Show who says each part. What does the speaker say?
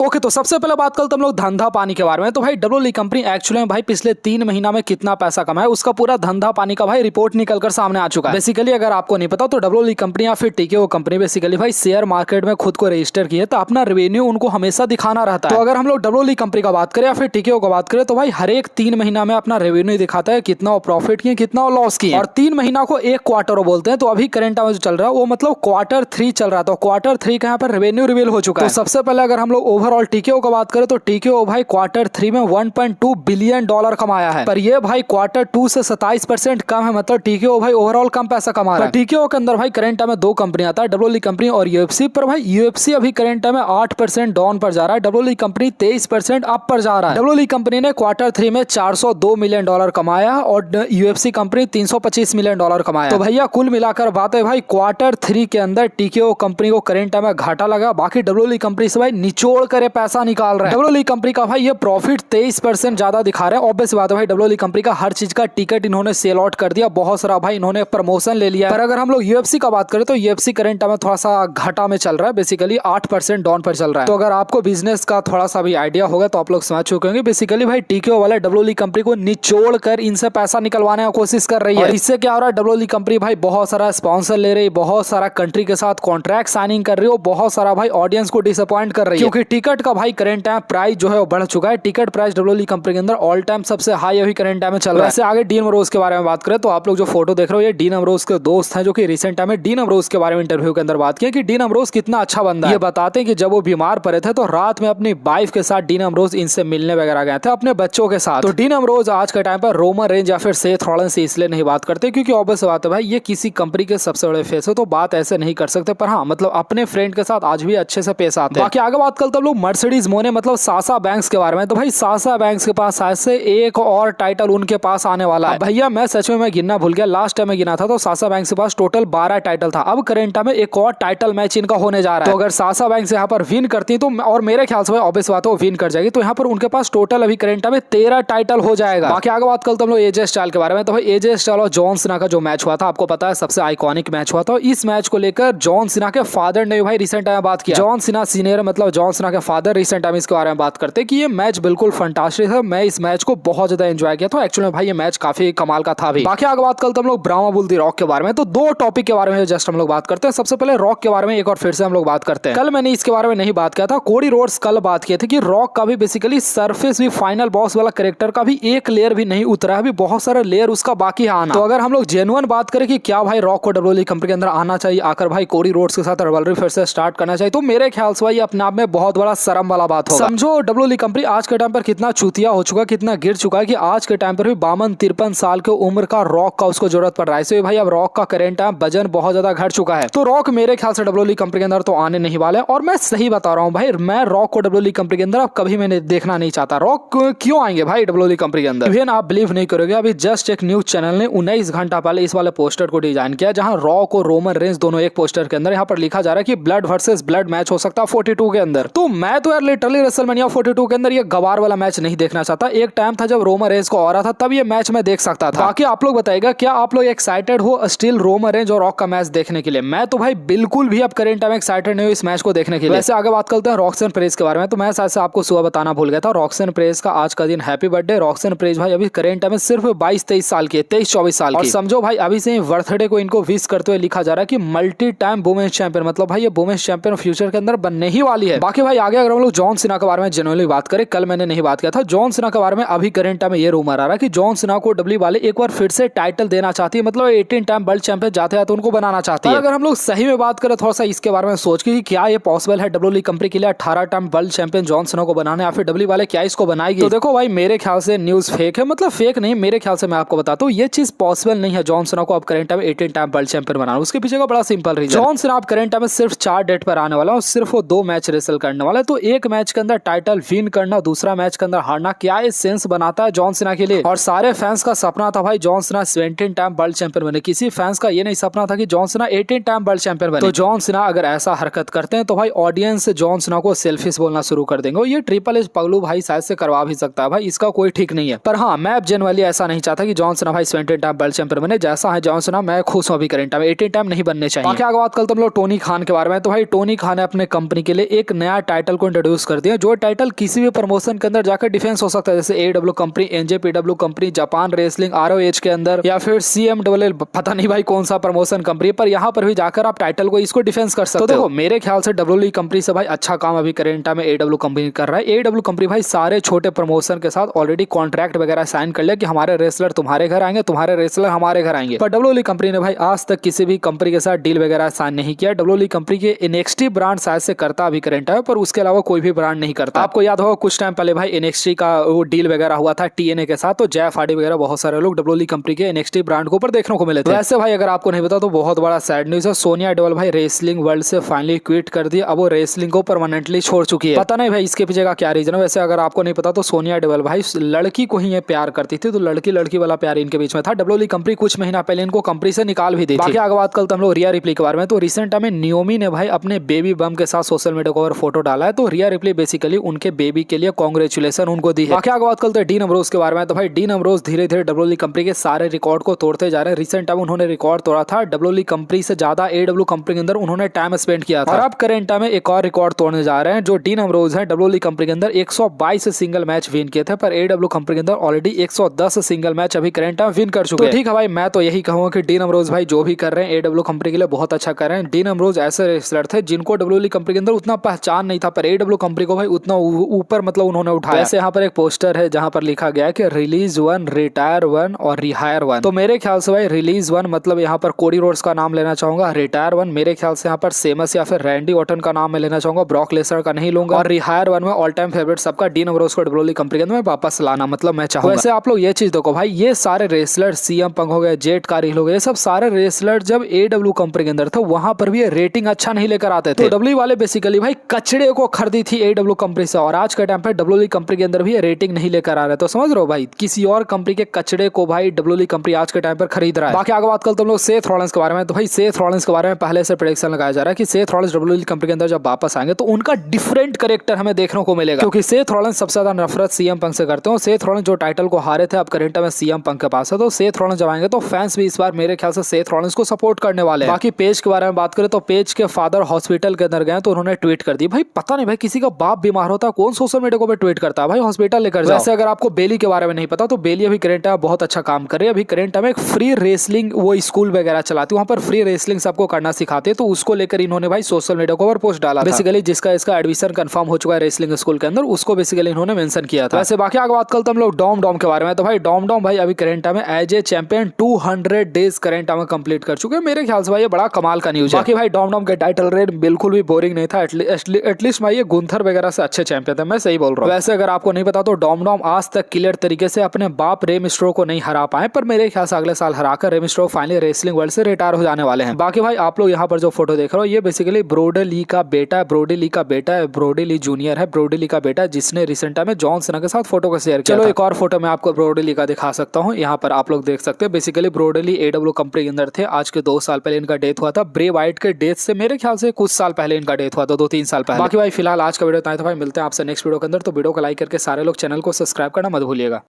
Speaker 1: Okay, तो सबसे पहले बात करते हम लोग धंधा पानी के बारे में। तो भाई डब्ल्यूएल कंपनी एक्चुअली में भाई पिछले 3 महीना में कितना पैसा कमाया उसका पूरा धंधा पानी का भाई रिपोर्ट निकलकर सामने आ चुका है। बेसिकली अगर आपको नहीं पता तो डब्ल्यूएल कंपनी या फिर टीकेओ कंपनी बेसिकली भाई शेयर मार्केट में खुद को रजिस्टर की है, तो अपना रेवेन्यू उनको हमेशा दिखाना रहता है। तो अगर हम लोग डब्ल्यूएल कंपनी का बात करें या फिर टीकेओ का बात करें तो भाई हर एक 3 महीना में अपना रेवेन्यू दिखाता है, कितना वो प्रॉफिट किए कितना वो लॉस किए, और 3 महीना को एक क्वार्टर बोलते हैं। तो अभी करंट में जो चल रहा है वो मतलब Q3 चल रहा था, Q3 का यहाँ पर रेवेन्यू रिवील हो चुका है। तो सबसे पहले अगर हम लोग ओवरऑल टीकेओ का बात करें तो टीकेओ भाई Q3 में $1.2 बिलियन कमाया है, पर ये भाई Q2 से 27% कम है, मतलब टीकेओ भाई ओवरऑल कम पैसा कमा रहा है। टीकेओ के अंदर भाई करंट में 2 कंपनी आता है, डब्ल्यूएल कंपनी और यूएफसी। पर भाई यूएफसी अभी करंट में 8% डाउन पर जा रहा है, डब्ल्यूएल कंपनी 23% अप पर जा रहा है। डब्ल्यूएल कंपनी ने Q3 में $402 मिलियन कमाया और यूएफसी कंपनी $325 मिलियन कमाया। तो भैया कुल मिलाकर बात है भाई Q3 के अंदर टीकेओ कंपनी को करंट में घाटा लगा, बाकी डब्ल्यूएल कंपनी से भाई निचोड़ कर पैसा निकाल रहा है। डब्ल्यूएल कंपनी का भाई ये प्रॉफिट 23% ज्यादा दिखा रहे हैं। ऑब्वियस बात है भाई डब्ल्यूएल कंपनी का हर चीज का टिकट इन्होंने सेल आउट कर दिया, बहुत सारा भाई इन्होंने प्रमोशन ले लिया। पर अगर हम लोग यूएफसी का बात करें तो यूएफसी करंट में थोड़ा सा घाटा में चल रहा है, बेसिकली 8% डाउन पर चल रहा है। तो अगर आपको बिजनेस का थोड़ा सा भी आइडिया होगा तो आप लोग समझ चुके होंगे। बेसिकली भाई टीकेओ वाले डब्ल्यूएल कंपनी को निचोड़ कर इनसे पैसा निकलवाने की कोशिश कर रही है। इससे क्या हो रहा है, डब्ल्यूएल कंपनी भाई बहुत सारा स्पॉन्सर ले रही है, बहुत सारा कंट्री के साथ कॉन्ट्रैक्ट साइनिंग कर रही है, बहुत सारा भाई ऑडियंस को डिसअपॉइंट कर रही है, क्योंकि टिकट का भाई करंट टाइम प्राइस जो है वो बढ़ चुका है। टिकट प्राइस डब्ल्यूएल कंपनी के अंदर ऑल टाइम सबसे हाई अभी करंट टाइम में चल रहा है। वैसे आगे डीन अम्ब्रोज के बारे में बात करें तो आप लोग जो फोटो देख रहे हो ये डीन अम्ब्रोज के दोस्त हैं, जो कि रिसेंट टाइम में डीन अम्ब्रोज के बारे में इंटरव्यू के अंदर बात की कि डीन अम्ब्रोज कितना अच्छा बंदा है। ये बताते हैं कि जब वो बीमार पड़े थे तो रात में अपनी वाइफ के साथ डीन अम्ब्रोज इनसे मिलने वगैरह गए थे अपने बच्चों के साथ। तो डीन अम्ब्रोज आज के टाइम पर रोमन रेंज या फिर सेथ रॉलिन्स से इसलिए नहीं बात करते क्योंकि ऑब्वियस बात है भाई ये किसी कंपनी के सबसे बड़े फेस है, तो बात ऐसे नहीं कर सकते। पर हाँ मतलब अपने फ्रेंड के साथ आज भी अच्छे से पेश आते हैं। बाकी आगे बात करते हैं लोग मर्सिडीज मोने मतलब सासा बैंक्स के बारे में। तो भाई सासा बैंक्स के पास शायद से एक और टाइटल उनके पास आने वाला है। भैया मैं सच में गिनना भूल गया, लास्ट टाइम मैं गिना था तो सासा बैंक के पास टोटल 12 टाइटल था। अब करंट में एक और टाइटल मैच इनका होने जा रहा है। तो अगर सासा बैंक यहाँ पर विन करती है तो और मेरे ख्याल से ऑब्वियस बात है वो विन कर जाएगी, तो यहाँ पर उनके पास टोटल अभी करंट में 13 टाइटल हो जाएगा। बाकी आगे बात करते हम लोग एजे स्टाइल के बारे में। तो भाई एजे स्टाइल और जॉन सीना का जो मैच हुआ था आपको पता है सबसे आइकॉनिक मैच हुआ था। इस मैच को लेकर जॉन सीना के फादर ने भाई रिसेंट टाइम बात किया। जॉन सीना सीनियर मतलब जॉन सीना के फादर रिसेंट टाइम इसके बारे में बात करते कि ये मैच बिल्कुल फंटास्टिक है, मैं इस मैच को बहुत ज्यादा एंजॉय किया था। एक्चुअली भाई ये मैच काफी कमाल का था भी। बाकी आगे बात करते हम लोग ब्रामा बुल दी रॉक के बारे में। तो 2 टॉपिक के बारे में जस्ट हम लोग बात करते हैं। सबसे पहले रॉक के बारे में एक और फिर से हम लोग बात करते हैं। कल मैंने इसके बारे में नहीं बात किया था, कोडी रोड्स कल बात किए थे कि रॉक का भी बेसिकली सरफेस भी फाइनल बॉस वाला कैरेक्टर का भी एक लेयर भी नहीं उतरा है, भी बहुत सारा लेयर उसका बाकी है आना। तो अगर हम लोग जेन्युइन बात करें कि क्या भाई रॉक को डब्ल्यूएल कंपनी के अंदर आना चाहिए, आकर भाई कोडी रोड्स के साथ रिवलरी फिर से स्टार्ट करना चाहिए, तो मेरे ख्याल से भाई अपने आप में बहुत बड़ा शर्म वाला बात होगा। समझो डब्ल्यूएल कंपनी आज के टाइम पर कितना चूतिया हो चुका है, कितना गिर चुका है कि आज के टाइम पर भी 52-53 साल के उम्र का रॉक का उसको जरूरत पड़ रहा है। इसलिए भाई अब रॉक का करंट टाइम वजन बहुत ज्यादा घट चुका है, तो रॉक मेरे ख्याल से डब्ल्यूएल कंपनी के अंदर तो आने नहीं वाले। और मैं सही बता रहा हूँ भाई, मैं रॉक को डब्ल्यूएल कंपनी के अंदर अब कभी मैंने देखना नहीं चाहता। रॉक क्यों आएंगे भाई डब्ल्यूएल कंपनी के अंदर, इवन आप बिलीव नहीं करोगे, अभी जस्ट एक न्यूज चैनल ने 19 घंटा पहले इस वाले पोस्टर को डिजाइन किया जहां रॉक और रोमन रेंज दोनों एक पोस्टर के अंदर यहाँ पर लिखा जा रहा है कि ब्लड वर्सेस ब्लड मैच हो सकता है 42 के अंदर। तो मैं तो यार लिटरली रेसलमेनिया 42 के अंदर ये गवार वाला मैच नहीं देखना चाहता। एक टाइम था जब रोमन रेंज को आ रहा था तब ये मैच मैं देख सकता था। बाकी आप लोग बताइएगा क्या आप लोग एक्साइटेड हो स्टिल रोमन रेंज और रॉक का मैच देखने के लिए? मैं तो भाई बिल्कुल भी अब करंट टाइम एक्साइटेड नहीं हूँ इस मैच को देखने के लिए। वैसे आगे बात करते हैं रॉक्सन प्रेस के बारे में। तो मैं शायद से आपको सुबह बताना भूल गया था, रॉक्सन प्रेस का आज का दिन हैप्पी बर्थडे। रॉक्सन प्रेस भाई अभी करंट टाइम में सिर्फ 22-23 साल की, 23-24 साल की। और समझो भाई अभी से बर्थडे को इनको विश करते हुए लिखा जा रहा है कि मल्टी टाइम वुमेन्स चैंपियन, मतलब भाई ये वुमेन्स चैंपियन फ्यूचर के अंदर बनने ही वाली है। बाकी भाई आगे अगर हम लोग जॉन सीना के बारे में जेन्युइनली बात करें, कल मैंने नहीं बात किया था जॉन सीना के बारे में, अभी करंट टाइम में ये रूमर आ रहा है कि जॉन सीना को डब्ल्यू वाले एक बार फिर से टाइटल देना चाहती है, मतलब 18 टाइम वर्ल्ड चैंपियन जाते हैं तो उनको बनाना चाहती है। अगर हम लोग सही में बात करें थोड़ा सा इसके बारे में सोच के क्या ये पॉसिबल है डब्ल्यू कंपनी के लिए 18 time world champion John Cena को बनाने, या फिर डब्ल्यू वाले क्या इसको बनाएगी? तो देखो भाई मेरे ख्याल से न्यूज फेक है, मतलब फेक नहीं, मेरे ख्याल से मैं आपको बताता हूँ ये चीज पॉसिबल नहीं है जॉन सीना को अब current time 18 time world champion बनाना। उसके पीछे का बड़ा सिंपल रीजन, जॉन सीना अब करंट टाइम में सिर्फ 4 डेट पर आने वाला है और सिर्फ वो 2 मैच रेसल करने वाला है। तो एक मैच के अंदर टाइटल विन करना, दूसरा मैच के अंदर हारना, क्या ये सेंस बनाता है जॉन सीना के लिए? और सारे फैंस का सपना था भाई John Cena 17 time world champion बने, किसी फैंस का ये नहीं सपना था कि John Cena 18 time world champion बने। तो जॉन सीना अगर ऐसा हरकत करते हैं तो भाई ऑडियंस जॉन सीना को सेल्फिश बोलना शुरू कर देंगे। ये ट्रिपल एच पगलू भाई शायद से करवा भी सकता है भाई, इसका कोई ठीक नहीं है। पर हाँ मैं जेनुइनली ऐसा नहीं चाहता कि जॉन सीना भाई 17 टाइम वर्ल्ड चैंपियन बने। जैसा है जॉन सीना मैं खुश हूं अभी करंट टाइम 18 टाइम नहीं बनने चाहिए। बाकी आगे बात करते हम लोग टोनी खान के बारे में। तो भाई टोनी खान ने अपने कंपनी के लिए एक नया टाइटल टाइटल को इंट्रोड्यूस कर दिया, जो टाइटल किसी भी प्रमोशन के अंदर जाकर डिफेंस हो सकता है, जैसे AEW company, NJPW company, Japan wrestling, ROH के अंदर, या फिर CMLL, पता नहीं भाई कौन सा प्रमोशन कंपनी, पर यहाँ पर भी जाकर आप टाइटल को इसको डिफेंस कर सकते हो। तो देखो मेरे ख्याल से WWE कंपनी से भाई अच्छा काम अभी करेंट टाइम में AEW कंपनी कर रहा है। AEW कंपनी भाई सारे छोटे प्रमोशन के साथ ऑलरेडी कॉन्ट्रैक्ट वगैरह साइन कर लिया कि हमारे रेसलर तुम्हारे घर आएंगे, तुम्हारे रेसलर हमारे घर आएंगे। पर WWE कंपनी ने भाई आज तक किसी भी कंपनी के साथ डील वगैरह साइन नहीं किया। WWE कंपनी के NXT ब्रांड शायद से करता अभी करंट है, पर उसके अलावा कोई भी ब्रांड नहीं करता। आपको याद होगा कुछ टाइम पहले भाई NXT का वो डील वगैरह हुआ था TNA के साथ, तो जेफ हार्डी वगैरह बहुत सारे लोग WWE कंपनी के NXT ब्रांड के ऊपर देखने को मिले थे। वैसे भाई अगर आपको नहीं पता तो बहुत बड़ा सैड न्यूज है, सोनिया डेविल भाई रेसलिंग वर्ल्ड से फाइनली क्विट कर दिया। अब वो रेसलिंग को परमानेंटली छोड़ चुकी है। पता नहीं भाई इसके पीछे का क्या रीजन है। वैसे अगर आपको नहीं पता तो सोनिया डेविल भाई लड़की को ही ये प्यार करती थी, तो लड़की लड़की वाला प्यार इनके बीच में था। WWE कंपनी कुछ महीना पहले इनको कंपनी से निकाल भी दी थी। बाकी आगे बात कल हम लोग रिया रिप्ली के बारे में, तो रिसेंट टाइम में नियोमी ने भाई अपने बेबी बम के साथ सोशल मीडिया को फोटो डाला है, तो रिया रिप्ली बेसिकली उनके बेबी के लिए कांग्रेचुलेशन उनको दी है। बाकी आगे बात करते हैं डीन अम्ब्रोज के बारे में, तो भाई डीन अम्ब्रोज धीरे धीरे WWE कंपनी के सारे रिकॉर्ड को तोड़ते जा रहे हैं। रिसेंट टाइम उन्होंने रिकॉर्ड तोड़ा था, WWE कंपनी से ज्यादा AEW कंपनी के अंदर उन्होंने टाइम स्पेंड किया था, और अब करंट टाइम में एक और रिकॉर्ड तोड़ने जा रहे हैं। जो डीन अम्ब्रोज है WWE कंपनी के अंदर 122 सिंगल मैच विन किए थे, पर AEW कंपनी के अंदर ऑलरेडी 110 सिंगल मैच अभी करंट टाइम विन कर चुके हैं। तो ठीक है भाई, मैं तो यही कहूंगा कि डीन अम्ब्रोज भाई जो भी कर रहे हैं AEW कंपनी के लिए बहुत अच्छा कर रहे हैं। डीन अम्ब्रोज ऐसे रेसलर थे जिनको WWE कंपनी के अंदर उतना पहचान नहीं था, पर AEW कंपनी को भाई उतना ऊपर मतलब उन्होंने उठाया। वैसे यहाँ पर एक पोस्टर है जहाँ पर लिखा गया है कि रिलीज 1, रिटायर 1 और रिहायर 1। तो मेरे ख्याल से भाई रिलीज 1 मतलब यहाँ पर कोडी रोड्स का नाम लेना चाहूंगा, रिटायर 1 मेरे ख्याल से यहाँ पर सेमस या फिर रैंडी ऑर्टन का नाम मैं लेना चाहूंगा, ब्रॉक लेसनर का नहीं लूंगा, और रिहायर 1 में ऑल टाइम फेवरेट सबका डीन अम्ब्रोज को WWE कंपनी के अंदर वापस लाना मतलब मैं चाहूंगा। वैसे आप लोग ये चीज देखो भाई, ये सारे रेसलर CM पंक हो गए, जेट कारिल हो गए, ये सब सारे रेसलर जब AEW कंपनी के अंदर थे वहां पर भी रेटिंग अच्छा नहीं लेकर आते थे। तो WWE वाले बेसिकली भाई कचड़े को खरीदी थी AEW कंपनी से, और आज के टाइम पे WWE कंपनी के अंदर भी रेटिंग नहीं लेकर आ रहे। तो समझ रहे हो भाई, किसी और कंपनी के कचड़े को भाई WWE कंपनी आज के टाइम पर खरीद रहा है। बाकी आगे बात करते हम लोग सेथ रॉलिंस के बारे में, तो भाई सेथ रॉलिंस के बारे में पहले से प्रेडिक्शन लगाया जा रहा है कि सेथ रॉलिंस WWE कंपनी के अंदर जब वापस आएंगे तो उनका डिफरेंट कैरेक्टर हमें देखने को मिलेगा, क्योंकि सेथ रॉलिंस सबसे ज्यादा नफरत CM पंक से करते हो। सेथ रॉलिंस जो टाइटल को हारे थे अब करंट में CM पंक के पास है, तो सेथ रॉलिंस जब आएंगे तो फैंस भी इस बार मेरे ख्याल से सेथ रॉलिंस को सपोर्ट करने वाले हैं। बाकी पेज के बारे में बात करें तो पेज के फादर हॉस्पिटल के अंदर गए तो उन्होंने ट्वीट कर दी। भाई पता नहीं भाई किसी का बाप बीमार होता है कौन सोशल मीडिया को ट्वीट करता है, भाई हॉस्पिटल लेकर जाओ। वैसे अगर आपको बेली के बारे में नहीं पता तो बेली अभी करंट में बहुत अच्छा काम कर रही है। अभी करंट में एक फ्री रेसलिंग वो स्कूल वगैरह चलाती है, वहाँ पर फ्री रेसलिंग सबको करना सिखाते हैं, तो उसको लेकर इन्होंने भाई सोशल मीडिया को पोस्ट डाला बेसिकली, जिसका इसका एडमिशन कंफर्म हो चुका है रेसलिंग स्कूल के अंदर, उसको बेसिकली इन्होंने मेंशन किया था। वैसे बाकी आगे बात करते हम लोग डॉम डॉम के बारे में, तो भाई डॉम डॉम भाई अभी करंट में as a champion 200 days current में कंप्लीट कर चुके हैं। मेरे ख्याल से भाई ये बड़ा कमाल का न्यूज है। बाकी भाई डॉम डॉम के टाइटल रेन बिल्कुल भी बोरिंग नहीं था, एटलीस्ट भाई ये गुंथर वगैरह से अच्छे चैंपियन थे, मैं सही बोल रहा हूँ। वैसे अगर आपको नहीं पता तो डॉम डॉम आज तक क्लियर तरीके से अपने बाप रे मिस्ट्रो को नहीं हरा पाए, पर मेरे ख्याल से अगले साल हराकर रे मिस्ट्रो फाइनली रेसलिंग वर्ल्ड से रिटायर हो जाने वाले हैं। बाकी भाई आप लोग यहाँ पर जो फोटो देख रहे हो ये बेसिकली ब्रोडी ली का बेटा है, ब्रोडी ली का बेटा है, ब्रोडी ली जूनियर है, ब्रोडी ली का बेटा जिसने रिसेंट टाइम में जॉन सीना के साथ फोटो को शेयर किया। चलो एक और फोटो मैं आपको ब्रोडी ली का दिखा सकता हूँ, यहाँ पर आप लोग देख सकते हैं। बेसिकली ब्रोडी ली AEW कंपनी के अंदर थे, आज के 2 साल पहले इनका डेथ हुआ था। ब्रे वाइट के डेथ से मेरे ख्याल से कुछ साल पहले इनका डेथ हुआ था, 2-3 साल पहले। बाकी भाई फिलहाल आज का वीडियो इतना ही था भाई, मिलते हैं आपसे नेक्स्ट वीडियो के अंदर। तो वीडियो को लाइक करके सारे लोग चैनल को सब्सक्राइब करना मत भूलिएगा।